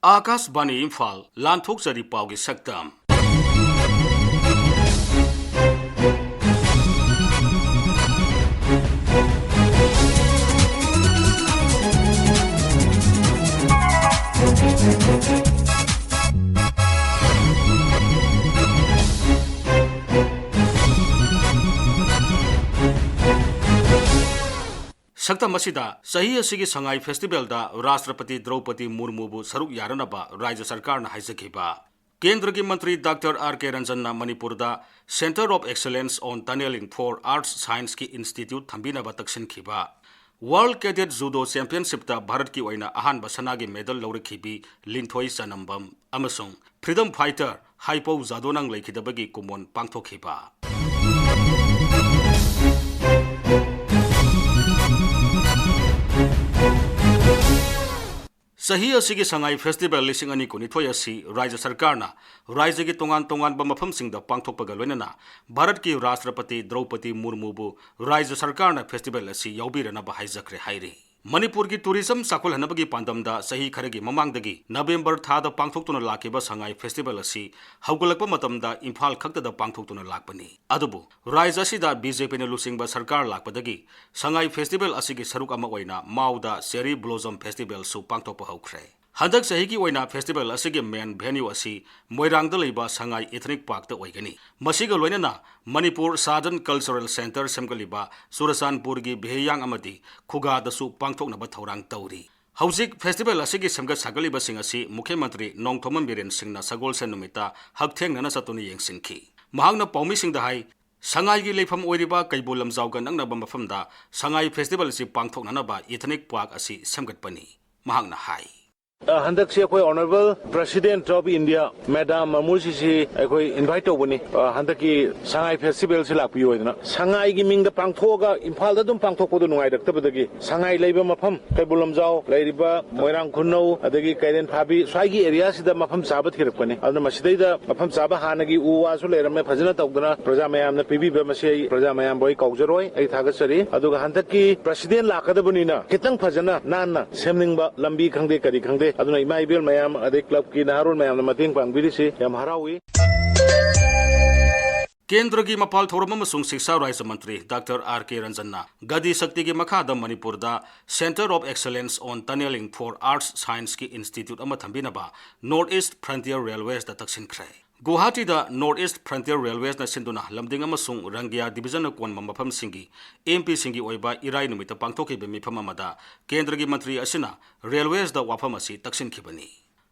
आकाशवाणी इम्फाल लांथोकचरी पाउगी सक्तम सक्तम असिदा सही असिगी संगाई फेस्टिवल दा राष्ट्रपति द्रौपदी मुर्मू सरुक यारनबा राज्य सरकार ना हाइजखिबा केंद्र की मंत्री डॉक्टर आर.के. रंजन ना मणिपुर दा centre of excellence on tunnelling for arts science की इंस्टीट्यूट थंबीनबा तक्सिनखिबा वर्ल्ड कैडेट जूडो चैंपियनशिप दा भारत की ओइना अहान बसनागी मेडल लौरखिबी लिंथोई चनम्बम अमसुंग फ्रीडम फाइटर हाइपौ जादोनांग लेखिदबगी कुमोन पांगथोखिबा सही असिगी संगाई फेस्टिवल लिसिंग अनि कुनिथोय असि राज्य सरकार ना राज्य की तोंगान तोंगान मफम सिंग दा पांगथोकपगा लोइनना भारत की राष्ट्रपति द्रौपदी मुर्मू राज्य सरकार ना फेस्टिवल असि याउबिरनबा हाइजखरे हाइरि मणिपुर की टूरिज्म साकुल हनबगी पांदमदा सही खरगी ममांगदगी नवेंबर थादा पांगथोक्तुना लाकिबा संगाई फेस्टिवल असि हौगलकपा मतमदा इम्फाल खक्तदा पांगथोक्तुना लाकपनी अदुबु राज्य असिदा बीजेपी ने लुसिंगबा सरकार लाकपदगी संगाई फेस्टिवल असिगी सरुक अमा ओइना माउदा चेरी ब्लोसम फेस्टिवल सु पांगथोकपा हौख्रे हंदक सही की ओइना फेस्टिवल असिगी मेन भेन्यू असि मोइरांगदा लैबा संगाई एथनिक पार्क ओइगनी मसिगा लोइनना मणिपुर साधन कल्चरल सेंटर सेमगलिबा सुरसानपुर की भेयांग अमदी खुगादसु पांगथोकनबा थौरांग तौरी हौजिक फेस्टिवल असिगी सेमगत सागलिबसिंग असि मुख्यमंत्री नोंगथोमन बिरेन सिंहना सगोलसेन नुमिता हकथेंगनना सतुनि येंसिंखि महांगना पौमिसिंगदा हाई संगाई की लेफम ओइरिबा कैबु लमजाउगा नंगनबा मफमदा संगाई फेस्टिवल असि पांगथोकनबा एथनिक पार्क असि सेमगतपनी महांगना हाई हंदक से कोई honourable president of India madam ममुसी से कोई इनवाइट तौबनी हंदक की संगाई फेस्टिवल से लापी होइदना संगाई की मिंग पांगथोगा इम्फाल दा दुम पांगथोकपदो नुंगाइरक्तबदगी संगाई लैबा मफम कैबुलमजाव लैरिबा मोइरांग खुन्नौ अदगी कैदेन फाबी स्वाइगी एरिया सिदा मफम चाबा थिरपने अदना मसिदैदा मफम चाबा हानगी उवासु लेरमे फजना तौदना प्रजा मयामना पीबीबा मसे प्रजा मयाम बोय कौजरोय ऐ थागसरी अदुगा हंदक की प्रेसिडेंट लाकदबनीना खितंग फजना नाना सेमनिंगबा लंबी खंगदे करी खंगदे अदुना इमाइबेल मयाम अदे क्लब की नारुल मयाम मतेंग पांगबिरिसे याम हराउई केंद्र की मपाल थौरम अमसुंग शिक्षा राज्य मंत्री डॉक्टर आर.के. रंजन गदी शक्ति की मखादा मणिपुर दा centre of excellence on tunnelling for arts science की इंस्टीट्यूट अमा थंबिनबा नॉर्थ ईस्ट फ्रंटियर रेलवेज दा तक्सिनख्रे गुवाहाटी दा नॉर्थ ईस्ट फ्रंटियर रेलवेज ना सिंदुना लमदिंग अमसुंग रंगिया डिवीजन कोन मफम सिंगी एमपी सिंगी ओइबा इराई नुमित पांगथोकिबे मिफम अमदा केंद्र की मंत्री असिना रेलवेज दा वाफम असि तक्सिनखिबनी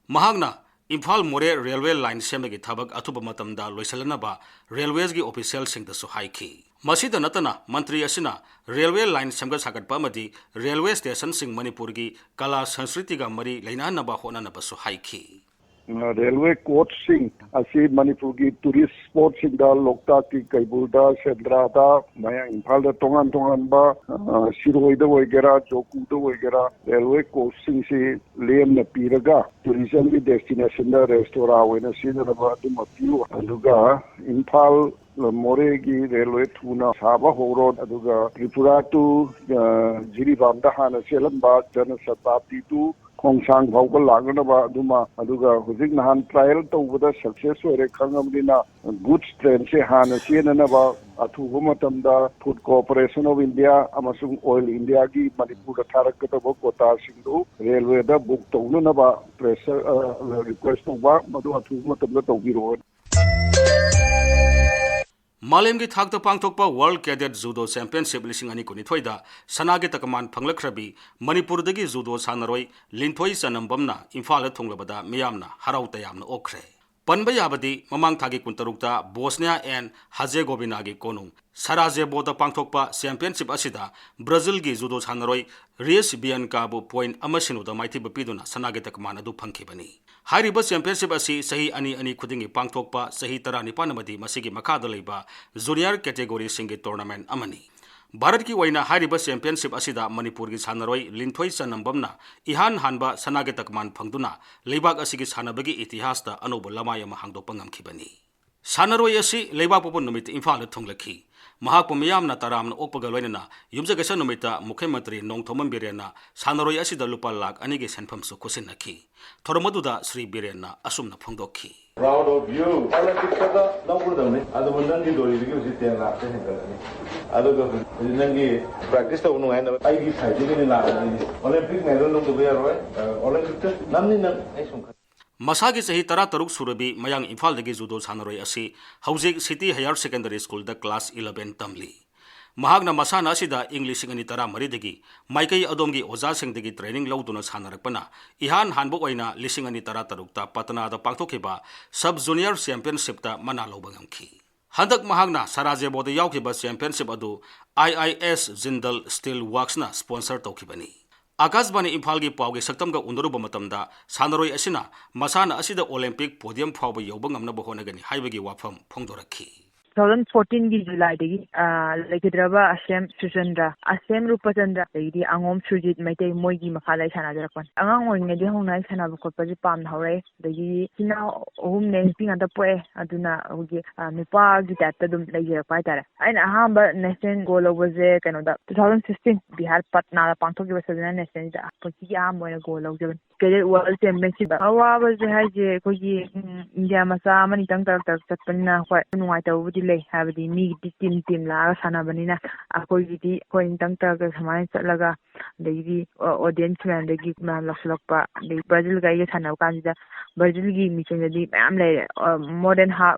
महांगना इम्फाल मोरे रेलवे लाइन सेमगी थबक अथुब मतमदा लोइसलनबा रेलवेज की ऑफिशियल सिंगदसु हाइखि मसिदा नतना मंत्री असिना रेलवे लाइन सेमगत सागतपा अमदी रेलवे स्टेशन सिंग मणिपुर की कला संस्कृति का मरी लैनानबा होननबसु हाइखि रेलवे कोच सिंह असी मणिपुर की टूरिस्ट स्पॉट सिंगदा लोकता की कैबुलदा सेंद्रादा मया इम्फाल दा तोंगान तोंगानबा सिरोइदा वगैरह जोकुदा वगैरह रेलवे कोच सिंह से लेम न पीरगा टूरिज्म की डेस्टिनेशन दा रेस्टोरा ओइना सिदरबा दुम पियो अदुगा इम्फाल मोरे की रेलवे थूना साबा होरो अदुगा त्रिपुरा टू जिरीबाम दा हाना सेलंबा जन शताब्दी टू खोंगसांग फाउबा लागनबा दुमा अदुगा हुजिक नहान ट्रायल तौबदा सक्सेस होरे खंगमदिना गुड्स ट्रेन से हाना सेननबा अथुबा मतमदा फूड कॉर्पोरेशन ऑफ इंडिया अमसुंग ऑयल इंडिया की मणिपुर थारकतबा कोटा सिंधु रेलवे दा बुक तौननबा प्रेशर रिक्वेस्ट तौबा मदु अथुबा मतमदा तौबिरो मालेम की थाक पांगथोकपा वर्ल्ड कैडेट जूडो चैंपियनशिप लिसिंग अनि कुनिथोइदा सनागे तकमान फंगलख्रबी मणिपुरदगी जूडो सानरोय लिंथोई चनम्बमना इम्फाल थोंगलबदा मियामना हराउ तयामना ओख्रे पनबा याबदी ममांग थागी कुंतरुकता बोस्निया एंड हजेगोविना की कोनुंग सराजेबोदा पांगथोकपा चैंपियनशिप असिदा ब्राजील की जूडो सानरोय रेस बियनकाबु पॉइंट अमसिनुदा माइथिब पिदुना सनागे तकमान अदु फंखिबनी हारिबा चैंपियनशिप असि सही अनि अनि खुदिंगी पांगथोकपा सही 19 अमदी मसिगी मखादा लैबा जूनियर कैटेगरी सिंगी टूर्नामेंट अमनी भारत की ओइना हारिबा चैंपियनशिप असिदा मणिपुर की सानरोय लिंथोई चनम्बमना इहान हानबा सनागे तकमान फंगदुना लेबाक असिगी सानबगी इतिहास दा अनोब लमाय अमा हांगदोकपा ngamखिबनी Sanaroi asi leibak popon numit Imphal thonglakhi mahak pumiyam na taram na okpaga loinana yumjagasa numita Mukhyamantri Nongthoman Birena Sanaroi asi da lupa lakh ani ge senpham su khosin nakhi thoromaduda Sri Birena asumna phongdokhi. Proud of you. Olympics ka lawpurdamni adu nangi dori gi usi 10 lakh se hengalani adu ga nangi practice ta unu haina ai gi sai gi la Olympic medal no do yaroi Olympic namni nan ai sum Masagi sahi tara taruk surabi mayang Imphal dagi judo sanaroi asi hauzik City Higher Secondary School da class 11 tamli. Mahagna masana asida English ngani tara mari dagi maikai adomgi oza sing dagi training lauduna sanarakpana ihan hanbok oina lisingani tara taruk ta Patna da pangthokiba sub junior championship ta mana lobangamki. Handak mahagna saraje boda yaukiba championship adu IIS Jindal Steel Works na sponsor tokibani. Akasbani Imphal gi pawge saktamga unduruba matamda sanaroi asina masana asida Olympic podium phawba yobang amna bahonagani haibagi wafam phongdorakhi. 2014 की जुलाई दगी लेकिद्रबा असम सुचंद्र असम रूपचंद्र दगी अंगोम सुजित मैते मोई की मखालाई साना जरपन अंगांग ओइने दि होनाय साना बखोपजि palm हौरे दगी सिना ओहुम ने ping अदा पोए अदुना होगी नुपा की टाटा दुम लैजे पाइतारे आइन अहाम नेशनल गोल ओवरजे कनोदा 2016 बिहार पटना पांथोकी बसजना नेशनल दा पति आम मोय गोल ओवरजे केरे वर्ल्ड चैंपियनशिप अवाबजे हाइजे कोगी इंडिया मसा मनि तंग तक चटपना होय नुवाय तबुदि ले हाबदि मी टीम लागा सानाबनिना अखोइदि कोइ तंग तक समाय चलगा देगी ऑडियंस मैन देगी मैम लखलकपा दे ब्राजील गाइगे सानाव कांजिदा ब्राजील की मिचंगदि मैम ले मोर देन हाफ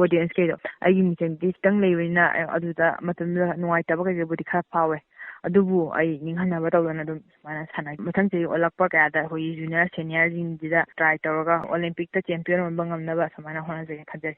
ऑडियंस के आइगी मिचंगदि तंग लेविना अदुदा मतम नुवाय तब के बुदि खा फावे अदुबु आई निंगहनाबा तौदना दुम माना साना मथंग चेई ओलकपा कादा होई जूनियर सीनियर जिंगदिदा ट्राई तौरगा ओलंपिक ता चैंपियन होबा ngamnaba समाना होना जगे खजै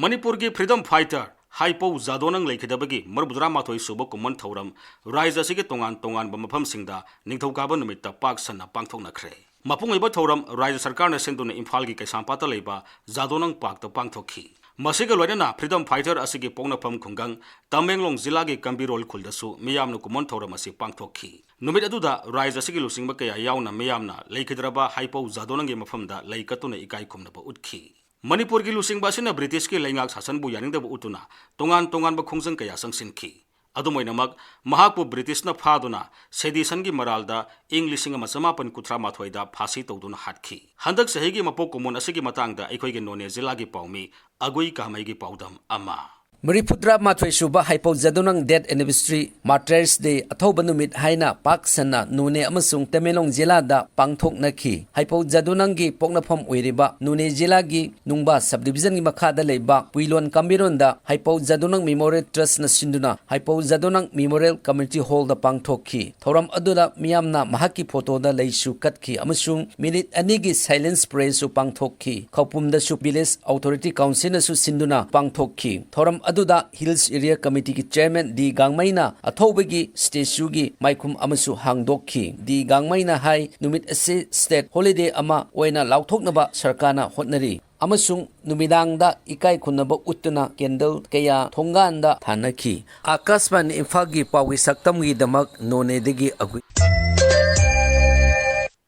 Manipur gi freedom fighter Haipo Zadonang lekhidabagi marbudra mathoi suba kuman thauram raija sigi tongan ba mafam singda ningthokaba numitta pak sanna pangthokna khre mapung iba thauram raija sarkar na senduna Imphal gi kaisampata leiba Zadonang pak ta pangthokhi masiga loinana freedom fighter asigi pongnapam khungang Tamenglong jila gi Kambirol khuldasu miyamna kuman thauram asi pangthokhi numit aduda raija sigi lusingba kaya yauna miyamna lekhidraba Haipo Zadonang gi mafamda leikatuna ikai khumnaba utkhi Manipur ki lusing basina British ki laingak sasan bu yaning da bu utuna tongan ba khungsang kaya sangsinki adumoinamak mahakpu British na phaduna sedition gi maralda English nga masamapan kuthra mathoida phasi tawduna hatkhi handak sahi gi mapok komon asigi matangda aikhoi gi none jila gi pawmi agoi kamai gi pawdam ama Maripudra Mathoi Suba Haipo Zadonang Death Anniversary Martyrs Day Athoba Numit Haina Paksana Nune Amasung Tamelong Jila da Pangthok Nakhi Haipo Zadonang gi Poknafam Oiriba Nune Jila gi Nungba Subdivision gi Makhada Leiba Puilon Kambiron da Haipo Zadonang Memorial Trust na Sinduna Haipo Zadonang Memorial Community Hall da Pangthokhi Thoram adula miyamna mahaki photo da leisu katki amasung minute anigi silence prayer su pangthokhi Khopum da su village authority council na su Sinduna Pangthokhi Thoram aduda Hills Area Committee ki chairman di Gangmaina athobagi statue gi maikum amasu hangdokhi di Gangmaina hai numit ase state holiday ama oina lauthoknaba sarkana hotnari amasung numidangda ikai khunaba uttuna candle kaya thonganda thanakhi Akasman Imphal gi pawi saktam gi damak none degi agui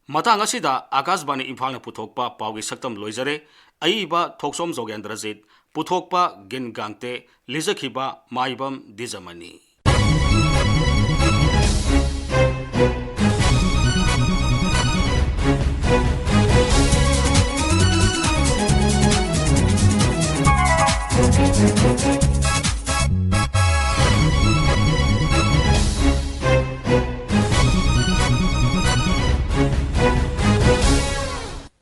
matang asida Akasbani Imphal na puthokpa pawgi saktam loizare aiba Thokchom Jogendrajit puthokpa Gangte lijakhiba Maibam Dwijamani